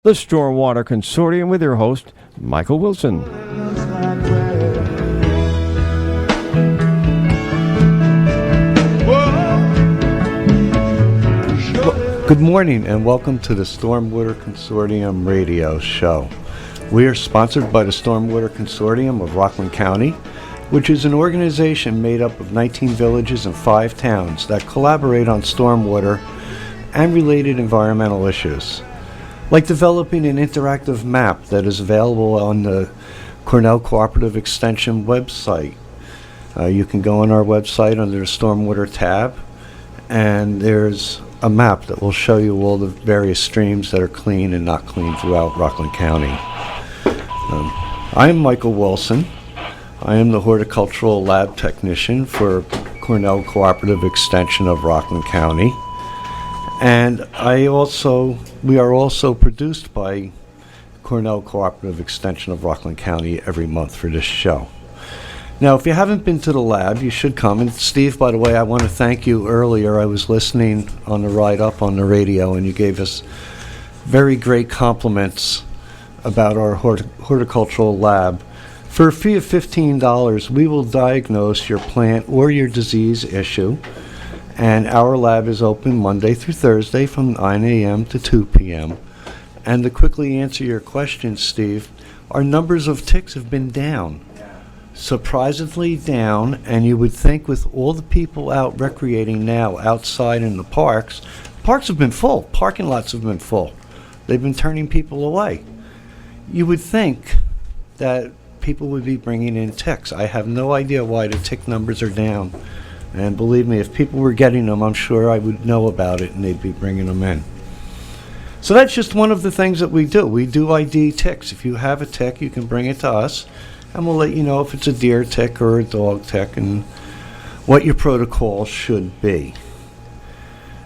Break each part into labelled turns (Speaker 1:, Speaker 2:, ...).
Speaker 1: The Stormwater Consortium with your host, Michael Wilson.
Speaker 2: Good morning and welcome to the Stormwater Consortium radio show. We are sponsored by the Stormwater Consortium of Rockland County, which is an organization made up of 19 villages and 5 towns that collaborate on stormwater and related environmental issues, like developing an interactive map that is available on the Cornell Cooperative Extension website. You can go on our website under the Stormwater tab, and there's a map that will show you all the various streams that are clean and not clean throughout Rockland County. I am Michael Wilson. I am the horticultural lab technician for Cornell Cooperative Extension of Rockland County. And we are also produced by Cornell Cooperative Extension of Rockland County every month for this show. Now, if you haven't been to the lab, you should come. And Steve, by the way, I want to thank you earlier. I was listening on the ride up on the radio, and you gave us very great compliments about our horticultural lab. For a fee of $15, we will diagnose your plant or your disease issue. And our lab is open Monday through Thursday from 9 a.m. to 2 p.m. And to quickly answer your question, Steve, our numbers of ticks have been down. Surprisingly down, and you would think with all the people out recreating now outside in the parks have been full, parking lots have been full. They've been turning people away. You would think that people would be bringing in ticks. I have no idea why the tick numbers are down. And believe me, if people were getting them, I'm sure I would know about it and they'd be bringing them in. So that's just one of the things that we do. We do ID ticks. If you have a tick, you can bring it to us, and we'll let you know if it's a deer tick or a dog tick and what your protocol should be.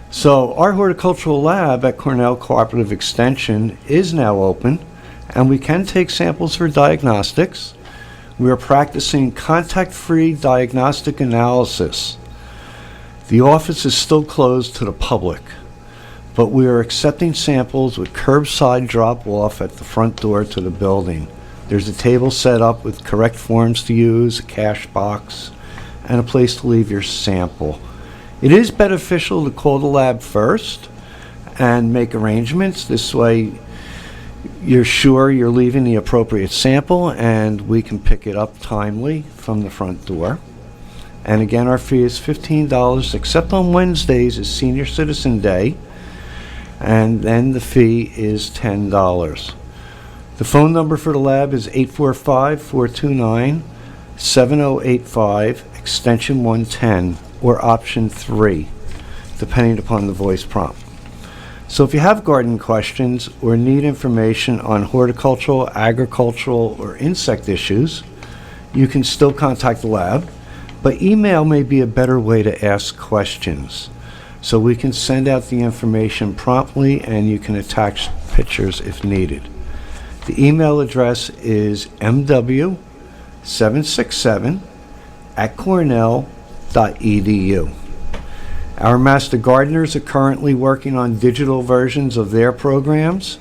Speaker 2: So our horticultural lab at Cornell Cooperative Extension is now open, and we can take samples for diagnostics. We are practicing contact-free diagnostic analysis. The office is still closed to the public, but we are accepting samples with curbside drop-off at the front door to the building. There's a table set up with correct forms to use, a cash box, and a place to leave your sample. It is beneficial to call the lab first and make arrangements. This way you're sure you're leaving the appropriate sample, and we can pick it up timely from the front door. And again, our fee is $15, except on Wednesdays is Senior Citizen Day, and then the fee is $10. The phone number for the lab is 845-429-7085, extension 110, or option 3, depending upon the voice prompt. So if you have garden questions or need information on horticultural, agricultural, or insect issues, you can still contact the lab, but email may be a better way to ask questions. So we can send out the information promptly, and you can attach pictures if needed. The email address is mw767@cornell.edu. Our Master Gardeners are currently working on digital versions of their programs,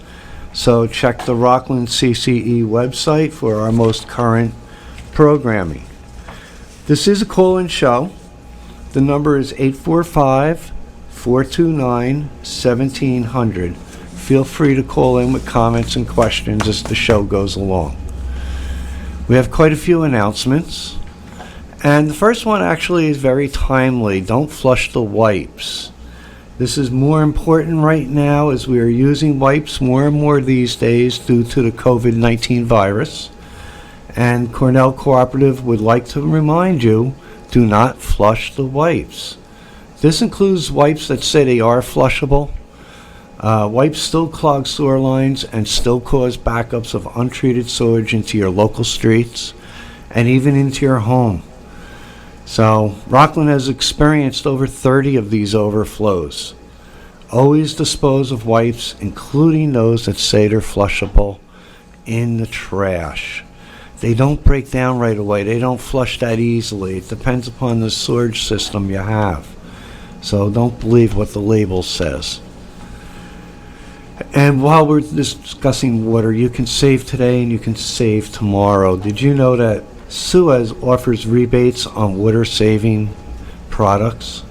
Speaker 2: so check the Rockland CCE website for our most current programming. This is a call-in show. The number is 845-429-1700. Feel free to call in with comments and questions as the show goes along. We have quite a few announcements. And the first one actually is very timely. Don't flush the wipes. This is more important right now as we are using wipes more and more these days due to the COVID-19 virus. And Cornell Cooperative would like to remind you, do not flush the wipes. This includes wipes that say they are flushable. Wipes still clog sewer lines and still cause backups of untreated sewage into your local streets and even into your home. So Rockland has experienced over 30 of these overflows. Always dispose of wipes, including those that say they're flushable, in the trash. They don't break down right away. They don't flush that easily. It depends upon the sewage system you have. So don't believe what the label says. And while we're discussing water, you can save today and you can save tomorrow. Did you know that Suez offers rebates on water-saving products?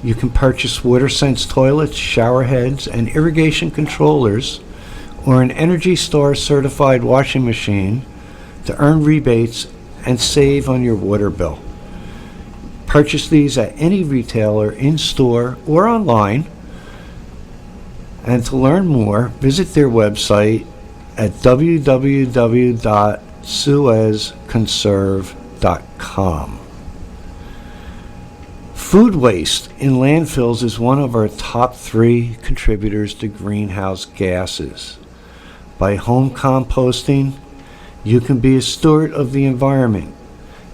Speaker 2: You can purchase WaterSense toilets, shower heads, and irrigation controllers, or an Energy Star certified washing machine to earn rebates and save on your water bill. Purchase these at any retailer, in-store, or online. And to learn more, visit their website at www.suezconserve.com. Food waste in landfills is one of our top 3 contributors to greenhouse gases. By home composting, you can be a steward of the environment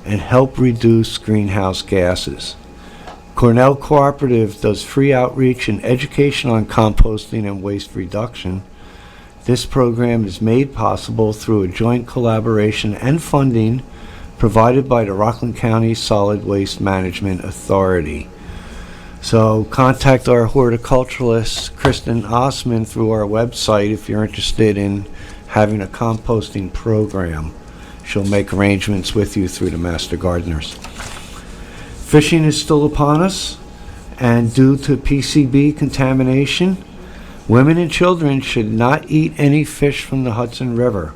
Speaker 2: and help reduce greenhouse gases. Cornell Cooperative does free outreach and education on composting and waste reduction. This program is made possible through a joint collaboration and funding provided by the Rockland County Solid Waste Management Authority. So contact our horticulturalist, Kristen Osman, through our website if you're interested in having a composting program. She'll make arrangements with you through the Master Gardeners. Fishing is still upon us, and due to PCB contamination, women and children should not eat any fish from the Hudson River.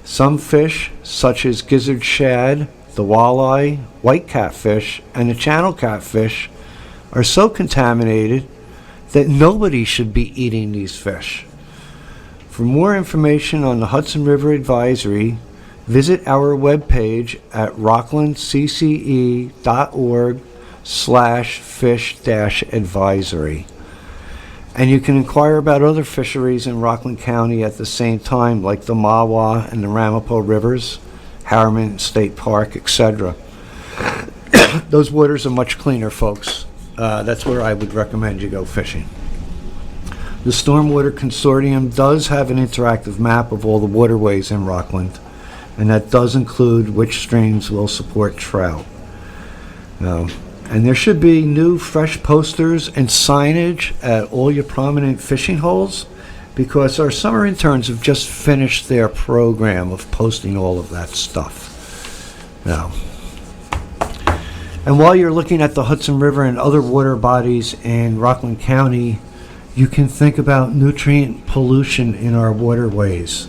Speaker 2: Some fish, such as gizzard shad, the walleye, white catfish, and the channel catfish, are so contaminated that nobody should be eating these fish. For more information on the Hudson River Advisory, visit our webpage at rocklandcce.org/fish-advisory. And you can inquire about other fisheries in Rockland County at the same time, like the Mawa and the Ramapo Rivers, Harriman State Park, etc. Those waters are much cleaner, folks. That's where I would recommend you go fishing. The Stormwater Consortium does have an interactive map of all the waterways in Rockland, and that does include which streams will support trout. And there should be new fresh posters and signage at all your prominent fishing holes, because our summer interns have just finished their program of posting all of that stuff. And while you're looking at the Hudson River and other water bodies in Rockland County, you can think about nutrient pollution in our waterways.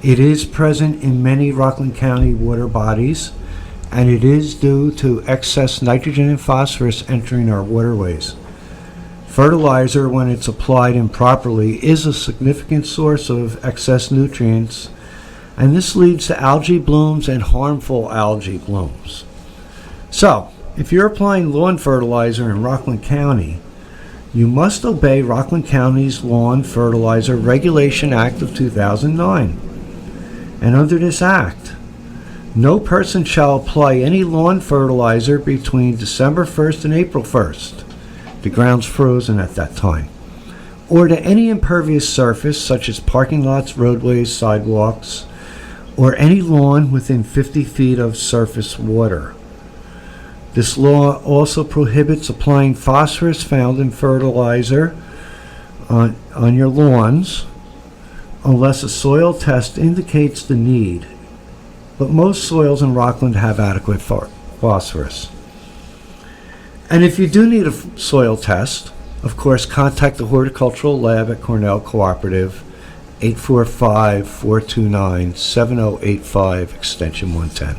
Speaker 2: It is present in many Rockland County water bodies, and it is due to excess nitrogen and phosphorus entering our waterways. Fertilizer, when it's applied improperly, is a significant source of excess nutrients, and this leads to algae blooms and harmful algae blooms. So, if you're applying lawn fertilizer in Rockland County, you must obey Rockland County's Lawn Fertilizer Regulation Act of 2009. And under this act, no person shall apply any lawn fertilizer between December 1st and April 1st. The ground's frozen at that time. Or to any impervious surface such as parking lots, roadways, sidewalks, or any lawn within 50 feet of surface water. This law also prohibits applying phosphorus found in fertilizer on your lawns unless a soil test indicates the need. But most soils in Rockland have adequate phosphorus. And if you do need a soil test, of course, contact the horticultural lab at Cornell Cooperative, 845-429-7085, extension 110.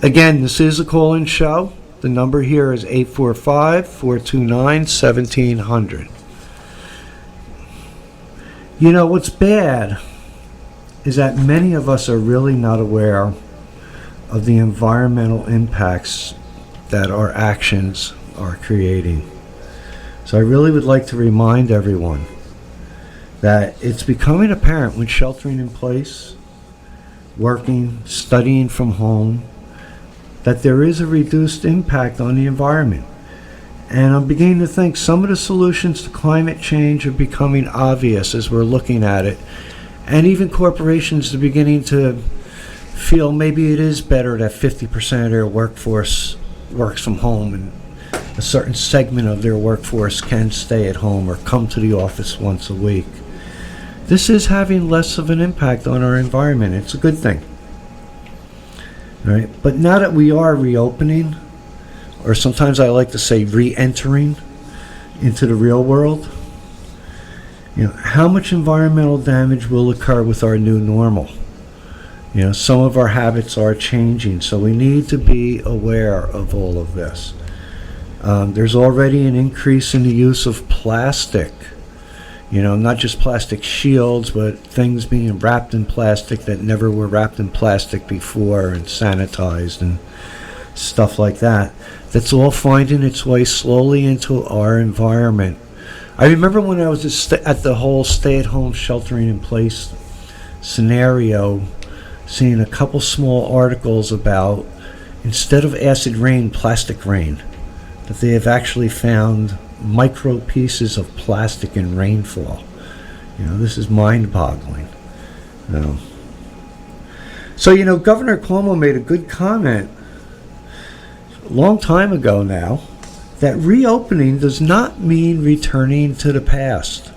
Speaker 2: Again, this is a call-in show. The number here is 845-429-1700. You know, what's bad is that many of us are really not aware of the environmental impacts that our actions are creating. So I really would like to remind everyone that it's becoming apparent when sheltering in place, working, studying from home, that there is a reduced impact on the environment. And I'm beginning to think some of the solutions to climate change are becoming obvious as we're looking at it. And even corporations are beginning to feel maybe it is better that 50% of their workforce works from home and a certain segment of their workforce can stay at home or come to the office once a week. This is having less of an impact on our environment. It's a good thing. Right? But now that we are reopening, or sometimes I like to say re-entering into the real world, how much environmental damage will occur with our new normal? Some of our habits are changing, so we need to be aware of all of this. There's already an increase in the use of plastic. Not just plastic shields, but things being wrapped in plastic that never were wrapped in plastic before, and sanitized and stuff like that. That's all finding its way slowly into our environment. I remember when I was at the whole stay-at-home sheltering in place scenario, seeing a couple small articles about, instead of acid rain, plastic rain, that they have actually found micro pieces of plastic in rainfall. This is mind-boggling. So, Governor Cuomo made a good comment a long time ago now, that reopening does not mean returning to the past.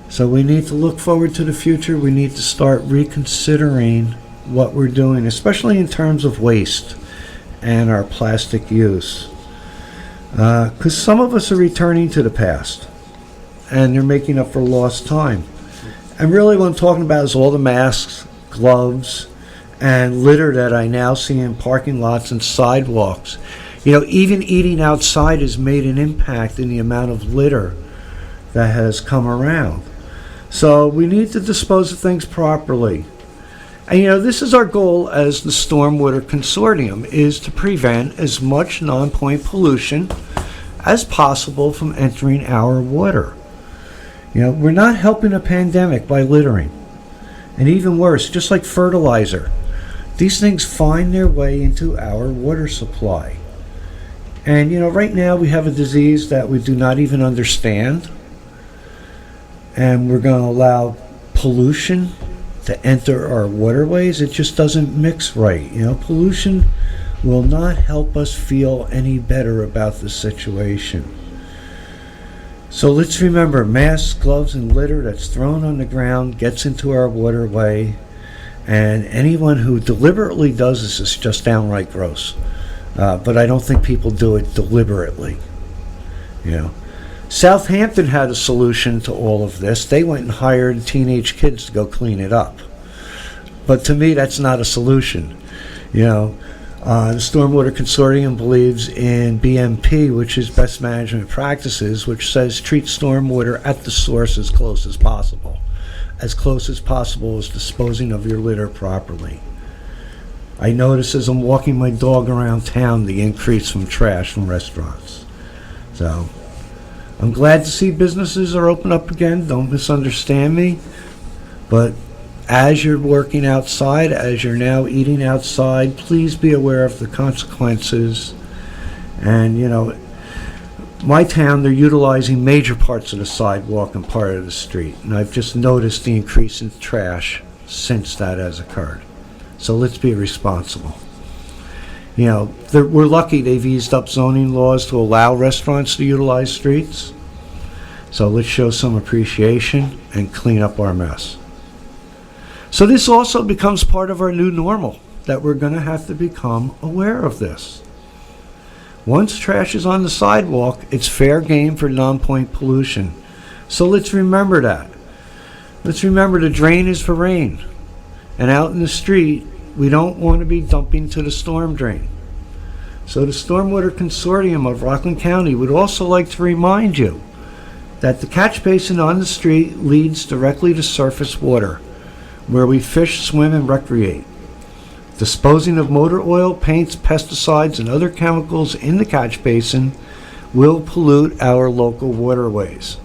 Speaker 2: So we need to look forward to the future. We need to start reconsidering what we're doing, especially in terms of waste and our plastic use. Because some of us are returning to the past, and they're making up for lost time. And really what I'm talking about is all the masks, gloves, and litter that I now see in parking lots and sidewalks. Even eating outside has made an impact in the amount of litter that has come around. So we need to dispose of things properly. And this is our goal as the Stormwater Consortium, is to prevent as much non-point pollution as possible from entering our water. We're not helping a pandemic by littering. And even worse, just like fertilizer, these things find their way into our water supply. And right now we have a disease that we do not even understand, and we're going to allow pollution to enter our waterways. It just doesn't mix right. Pollution will not help us feel any better about the situation. So let's remember, masks, gloves, and litter that's thrown on the ground gets into our waterway, and anyone who deliberately does this is just downright gross. But I don't think people do it deliberately. Southampton had a solution to all of this. They went and hired teenage kids to go clean it up. But to me, that's not a solution. The Stormwater Consortium believes in BMP, which is best management practices, which says treat stormwater at the source as close as possible. As close as possible as disposing of your litter properly. I notice as I'm walking my dog around town the increase from trash from restaurants. So I'm glad to see businesses are open up again. Don't misunderstand me. But as you're working outside, as you're now eating outside, please be aware of the consequences. And my town, they're utilizing major parts of the sidewalk and part of the street. And I've just noticed the increase in trash since that has occurred. So let's be responsible. We're lucky they've eased up zoning laws to allow restaurants to utilize streets. So let's show some appreciation and clean up our mess. So this also becomes part of our new normal, that we're going to have to become aware of this. Once trash is on the sidewalk, it's fair game for non-point pollution. So let's remember that. Let's remember the drain is for rain. And out in the street, we don't want to be dumping to the storm drain. So the Stormwater Consortium of Rockland County would also like to remind you that the catch basin on the street leads directly to surface water, where we fish, swim, and recreate. Disposing of motor oil, paints, pesticides, and other chemicals in the catch basin will pollute our local waterways.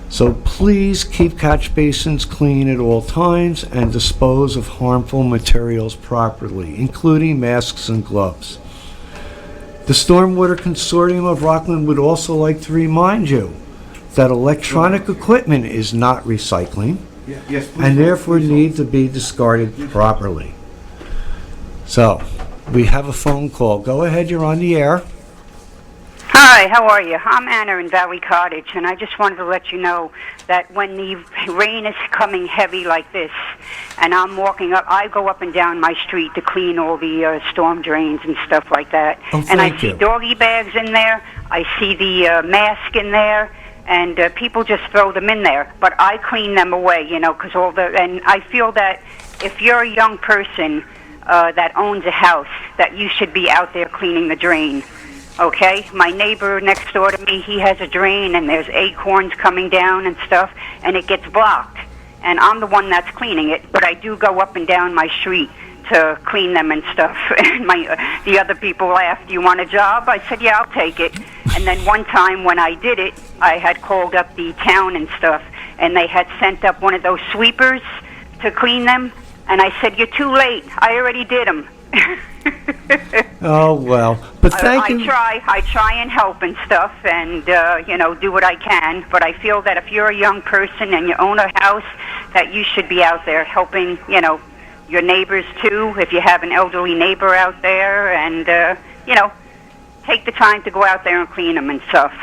Speaker 2: So please keep catch basins clean at all times and dispose of harmful materials properly, including masks and gloves. The Stormwater Consortium of Rockland would also like to remind you that electronic equipment is not recycling and therefore need to be discarded properly. So, we have a phone call. Go ahead, you're on the air.
Speaker 3: Hi, how are you? I'm Anna in Valley Cottage, and I just wanted to let you know that when the rain is coming heavy like this, and I'm walking up, I go up and down my street to clean all the storm drains and stuff like that.
Speaker 2: Oh,
Speaker 3: and I
Speaker 2: thank
Speaker 3: see
Speaker 2: you.
Speaker 3: doggy bags in there, I see the mask in there, and people just throw them in there. But I clean them away, you know, because and I feel that if you're a young person that owns a house, that you should be out there cleaning the drain. Okay, my neighbor next door to me, he has a drain and there's acorns coming down and stuff, and it gets blocked. And I'm the one that's cleaning it, but I do go up and down my street to clean them and stuff. And the other people laughed, "Do you want a job?" I said, "Yeah, I'll take it." And then one time when I did it, I had called up the town and stuff, and they had sent up one of those sweepers to clean them. And I said, "You're too late. I already did them."
Speaker 2: Oh, well. But thank you.
Speaker 3: I try and help and stuff, and you know, do what I can. But I feel that if you're a young person and you own a house, that you should be out there helping, you know, your neighbors too. If you have an elderly neighbor out there, and you know, take the time to go out there and clean them and stuff.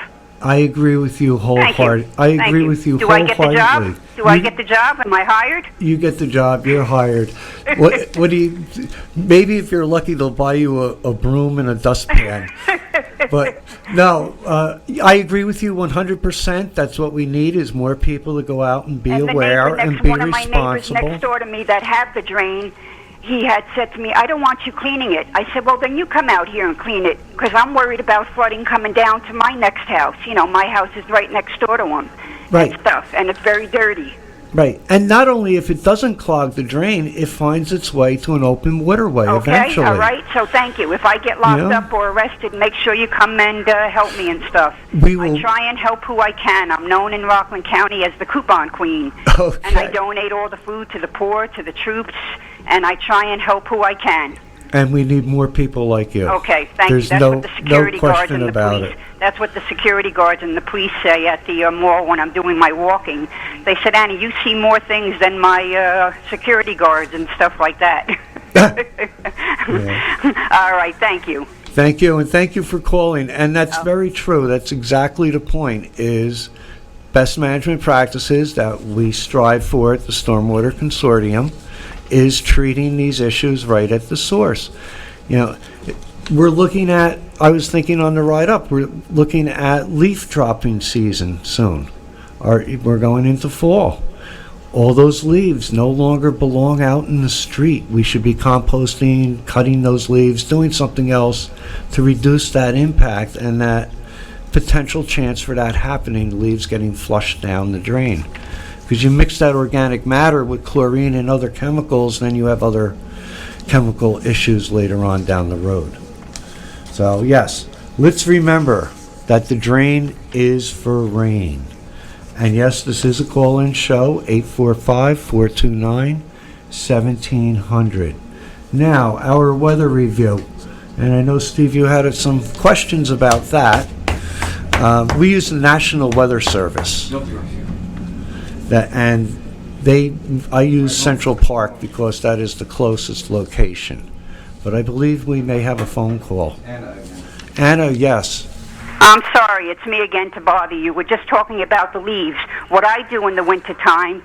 Speaker 2: I agree with you wholeheartedly. I agree with you
Speaker 3: Do I
Speaker 2: wholeheartedly.
Speaker 3: get the job? Do I get the job? Am I hired?
Speaker 2: You get the job. You're hired. What do you? Maybe if you're lucky, they'll buy you a broom and a dustpan. But no, I agree with you 100%. That's what we need is more people to go out and be aware and be
Speaker 3: one of my neighbors
Speaker 2: responsible.
Speaker 3: next door to me that have the drain, he had said to me, "I don't want you cleaning it." I said, "Well, then you come out here and clean it, because I'm worried about flooding coming down to my next house. You know, my house is right next door to him."
Speaker 2: Right.
Speaker 3: And stuff, and it's very dirty.
Speaker 2: Right. And not only if it doesn't clog the drain, it finds its way to an open waterway eventually.
Speaker 3: Okay, all right. So thank you. If I get locked
Speaker 2: Yeah.
Speaker 3: up or arrested, make sure you come and help me and stuff.
Speaker 2: We will-
Speaker 3: I try and help who I can. I'm known in Rockland County as the coupon queen.
Speaker 2: Okay.
Speaker 3: And I donate all the food to the poor, to the troops, and I try and help who I can.
Speaker 2: And we need more people like you.
Speaker 3: Okay, thank
Speaker 2: There's
Speaker 3: you. That's what the security guards
Speaker 2: question
Speaker 3: and the
Speaker 2: about
Speaker 3: police.
Speaker 2: it.
Speaker 3: That's what the security guards and the police say at the mall when I'm doing my walking. They said, "Annie, you see more things than my security guards and stuff like that." All right, thank you.
Speaker 2: Thank you, and thank you for calling. And that's very true. That's exactly the point, is best management practices that we strive for at the Stormwater Consortium is treating these issues right at the source. You know, we're looking at, I was thinking on the ride up, we're looking at leaf dropping season soon. We're going into fall. All those leaves no longer belong out in the street. We should be composting, cutting those leaves, doing something else to reduce that impact and that potential chance for that happening, leaves getting flushed down the drain. Because you mix that organic matter with chlorine and other chemicals, then you have other chemical issues later on down the road. So yes, let's remember that the drain is for rain. And yes, this is a call-in show, 845-429-1700. Now, our weather review. And I know, Steve, you had some questions about that. We use the National Weather Service. I use Central Park because that is the closest location. But I believe we may have a phone call. Anna, yes.
Speaker 3: I'm sorry, it's me again to bother you. We're just talking about the leaves. What I do in the wintertime,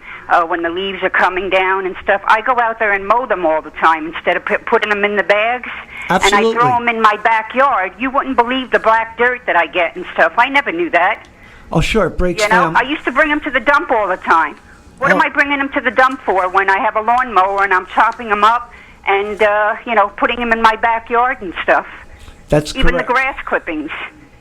Speaker 3: when the leaves are coming down and stuff, I go out there and mow them all the time instead of putting them in the bags.
Speaker 2: Absolutely.
Speaker 3: And I throw them in my backyard. You wouldn't believe the black dirt that I get and stuff. I never knew that.
Speaker 2: Oh, sure, it breaks
Speaker 3: You know,
Speaker 2: down.
Speaker 3: I used to bring them to the dump all the time. What am I bringing them to the dump for when I have a lawnmower and I'm chopping them up and, you know, putting them in my backyard and stuff?
Speaker 2: That's
Speaker 3: Even
Speaker 2: correct.
Speaker 3: the grass clippings.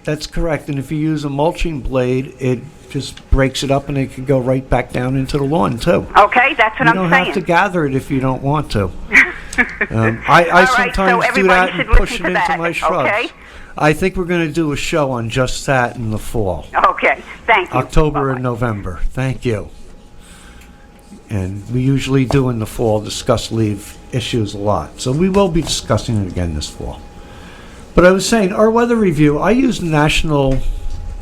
Speaker 2: That's correct. And if you use a mulching blade, it just breaks it up and it can go right back down into the lawn, too.
Speaker 3: Okay, that's what
Speaker 2: You
Speaker 3: I'm
Speaker 2: don't
Speaker 3: saying.
Speaker 2: have to gather it if you don't want to. I
Speaker 3: All right, so
Speaker 2: sometimes do
Speaker 3: everybody
Speaker 2: that and
Speaker 3: should
Speaker 2: push it
Speaker 3: listen to
Speaker 2: into
Speaker 3: that,
Speaker 2: my shrubs.
Speaker 3: okay?
Speaker 2: I think we're going to do a show on just that in the fall.
Speaker 3: Okay, thank you.
Speaker 2: October
Speaker 3: Bye-bye.
Speaker 2: and November. Thank you. And we usually do in the fall discuss leaf issues a lot. So we will be discussing it again this fall. But I was saying, our weather review, I use the National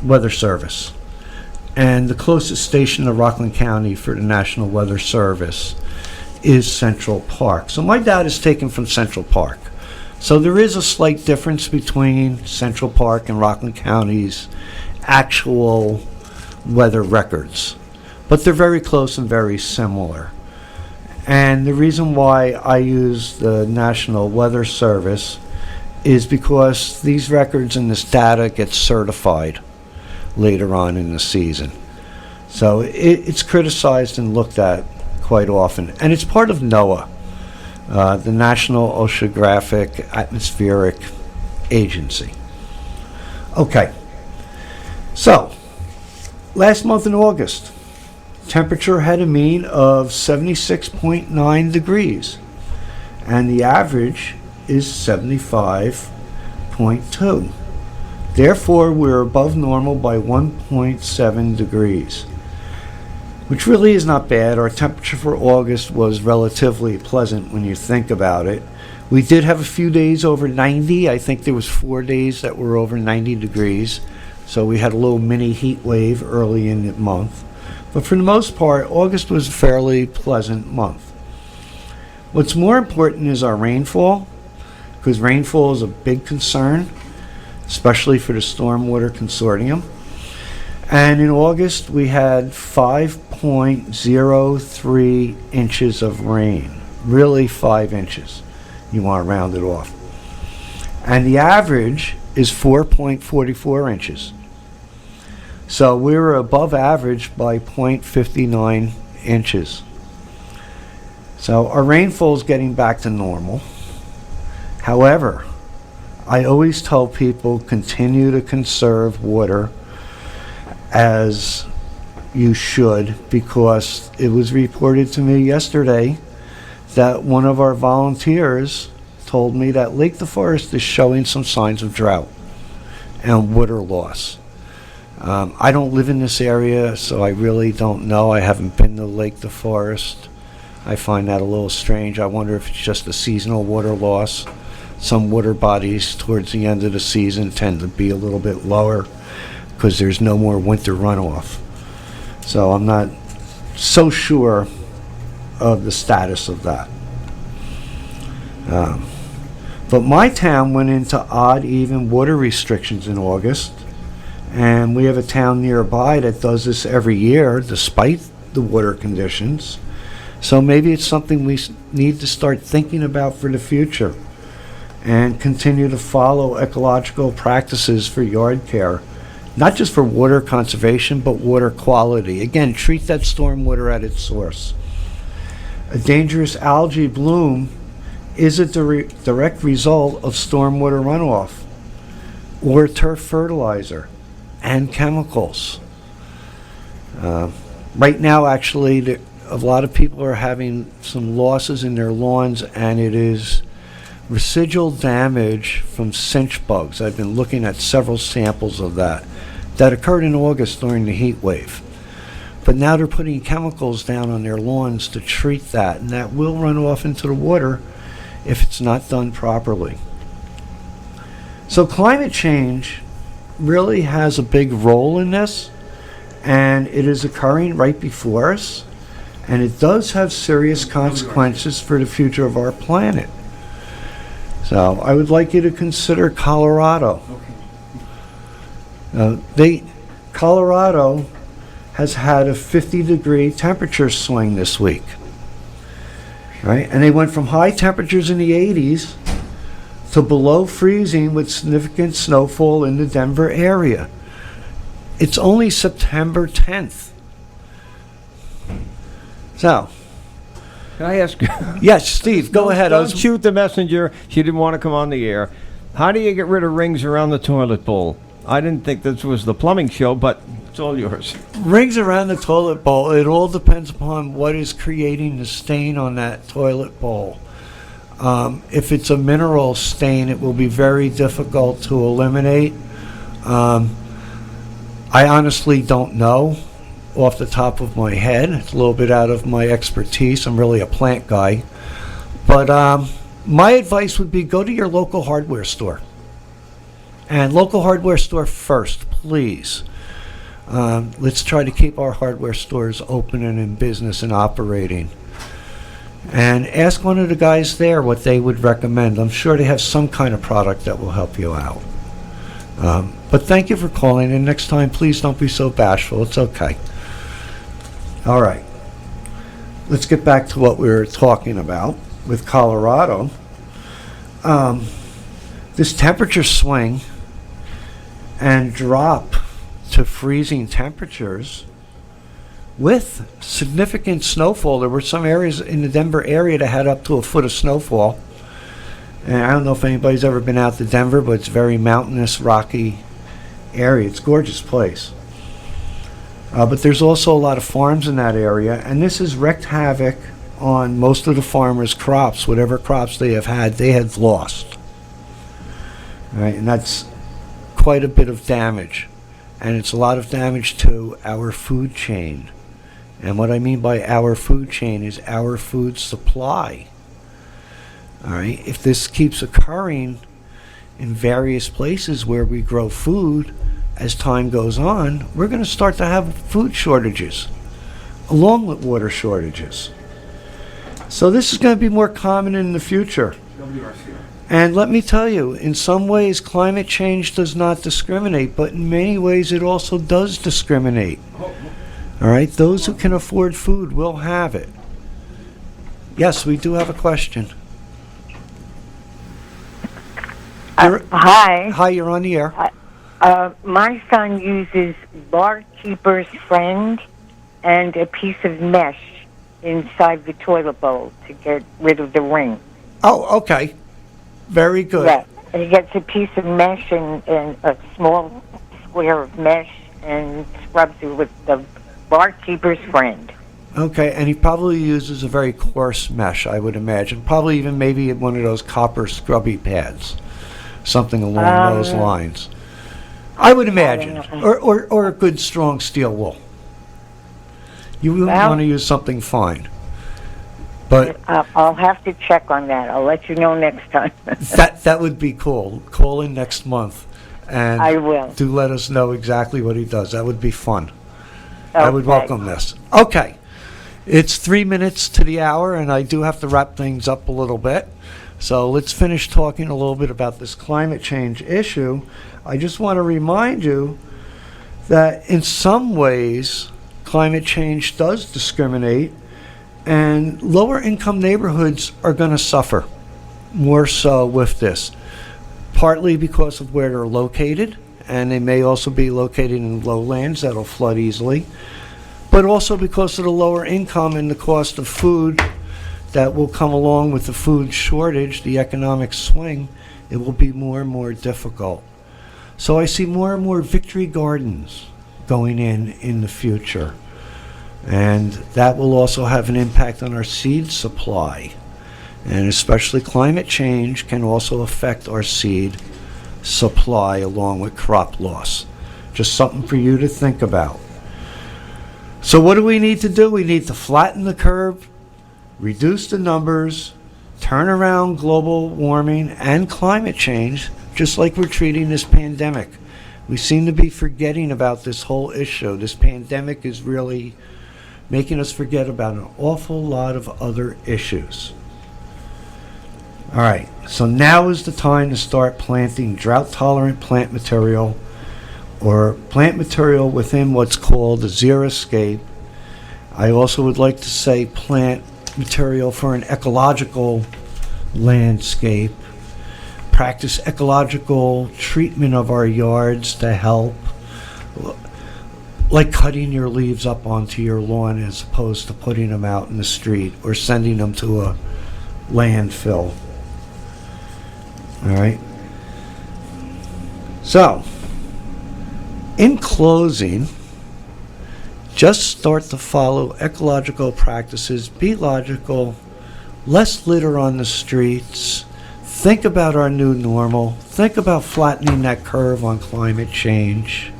Speaker 2: Weather Service. And the closest station to Rockland County for the National Weather Service is Central Park. So my data is taken from Central Park. So there is a slight difference between Central Park and Rockland County's actual weather records, but they're very close and very similar. And the reason why I use the National Weather Service is because these records and this data get certified later on in the season. So it's criticized and looked at quite often. And it's part of NOAA, the National Oceanographic Atmospheric Agency. Okay, so last month in August, temperature had a mean of 76.9 degrees, and the average is 75.2. Therefore, we're above normal by 1.7 degrees, which really is not bad. Our temperature for August was relatively pleasant when you think about it. We did have a few days over 90. I think there was 4 days that were over 90 degrees, so we had a little mini heat wave early in the month. But for the most part, August was a fairly pleasant month. What's more important is our rainfall, because rainfall is a big concern, especially for the Stormwater Consortium. And in August, we had 5.03 inches of rain, really 5 inches. You want to round it off. And the average is 4.44 inches. So we were above average by 0.59 inches. So our rainfall is getting back to normal. However, I always tell people continue to conserve water as you should, because it was reported to me yesterday that one of our volunteers told me that Lake DeForest is showing some signs of drought and water loss. I don't live in this area, so I really don't know. I haven't been to Lake DeForest. I find that a little strange. I wonder if it's just a seasonal water loss. Some water bodies towards the end of the season tend to be a little bit lower because there's no more winter runoff. So I'm not so sure of the status of that. But my town went into odd even water restrictions in August, and we have a town nearby that does this every year despite the water conditions. So maybe it's something we need to start thinking about for the future and continue to follow ecological practices for yard care, not just for water conservation, but water quality. Again, treat that stormwater at its source. A dangerous algae bloom is a direct result of stormwater runoff or turf fertilizer and chemicals. Right now, actually, a lot of people are having some losses in their lawns, and it is residual damage from cinch bugs. I've been looking at several samples of that occurred in August during the heat wave. But now they're putting chemicals down on their lawns to treat that, and that will run off into the water if it's not done properly. So climate change really has a big role in this, and it is occurring right before us, and it does have serious consequences for the future of our planet. So I would like you to consider Colorado. Colorado has had a 50-degree temperature swing this week, right? And they went from high temperatures in the 80s to below freezing with significant snowfall in the Denver area. It's only September 10th. So,
Speaker 1: Can I ask?
Speaker 2: yes, Steve, go ahead.
Speaker 1: Don't shoot the messenger. She didn't want to come on the air. How do you get rid of rings around the toilet bowl? I didn't think this was the plumbing show, but it's all yours.
Speaker 2: Rings around the toilet bowl, it all depends upon what is creating the stain on that toilet bowl. If it's a mineral stain, it will be very difficult to eliminate. I honestly don't know off the top of my head. It's a little bit out of my expertise. I'm really a plant guy. But my advice would be go to your local hardware store. And local hardware store first, please. Let's try to keep our hardware stores open and in business and operating. and ask one of the guys there what they would recommend. I'm sure they have some kind of product that will help you out. But thank you for calling, and next time, please don't be so bashful. It's okay. All right. Let's get back to what we were talking about with Colorado. This temperature swing and drop to freezing temperatures with significant snowfall. There were some areas in the Denver area that had up to a foot of snowfall. And I don't know if anybody's ever been out to Denver, but it's a very mountainous, rocky area. It's a gorgeous place. But there's also a lot of farms in that area, and this has wreaked havoc on most of the farmers' crops. Whatever crops they have had, they have lost. All right, and that's quite a bit of damage. And it's a lot of damage to our food chain. And what I mean by our food chain is our food supply. All right, if this keeps occurring in various places where we grow food, as time goes on, we're going to start to have food shortages, along with water shortages. So this is going to be more common in the future.
Speaker 1: WRCR.
Speaker 2: And let me tell you, in some ways, climate change does not discriminate, but in many ways, it also does discriminate. All right, those who can afford food will have it. Yes, we do have a question.
Speaker 4: Hi.
Speaker 2: Hi, you're on the air.
Speaker 4: My son uses Barkeeper's Friend and a piece of mesh inside the toilet bowl to get rid of the ring.
Speaker 2: Oh, okay. Very good.
Speaker 4: Yeah, and he gets a piece of mesh and a small square of mesh and scrubs it with the Barkeeper's Friend.
Speaker 2: Okay, and he probably uses a very coarse mesh, I would imagine. Probably even maybe one of those copper scrubby pads. Something along those lines. I would imagine. Or a good strong steel wool. You wouldn't want to use something fine. But
Speaker 4: I'll have to check on that. I'll let you know next time.
Speaker 2: that would be cool. Call in next month. And
Speaker 4: I will.
Speaker 2: Do let us know exactly what he does. That would be fun.
Speaker 4: Okay.
Speaker 2: I would welcome this. Okay. It's 3 minutes to the hour, and I do have to wrap things up a little bit. So let's finish talking a little bit about this climate change issue. I just want to remind you that in some ways, climate change does discriminate, and lower income neighborhoods are going to suffer more so with this, partly because of where they're located, and they may also be located in lowlands that'll flood easily, but also because of the lower income and the cost of food that will come along with the food shortage, the economic swing. It will be more and more difficult. So I see more and more victory gardens going in the future. And that will also have an impact on our seed supply. And especially climate change can also affect our seed supply along with crop loss. Just something for you to think about. So what do we need to do? We need to flatten the curve, reduce the numbers, turn around global warming and climate change, just like we're treating this pandemic. We seem to be forgetting about this whole issue. This pandemic is really making us forget about an awful lot of other issues. All right, so now is the time to start planting drought-tolerant plant material, or plant material within what's called a xeriscape. I also would like to say plant material for an ecological landscape. Practice ecological treatment of our yards to help, like cutting your leaves up onto your lawn as opposed to putting them out in the street or sending them to a landfill. All right. So, in closing, just start to follow ecological practices, be logical, less litter on the streets, think about our new normal, think about flattening that curve on climate change,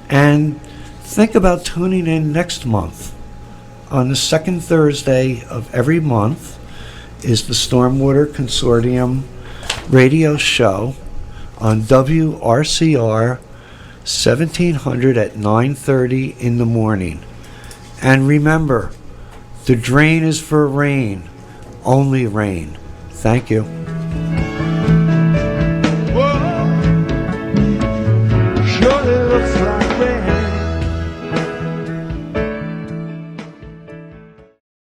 Speaker 2: and think about tuning in next month. On the second Thursday of every month is the Stormwater Consortium radio show on WRCR 1700 at 9:30 in the morning. And remember, the drain is for rain. only rain. Thank you.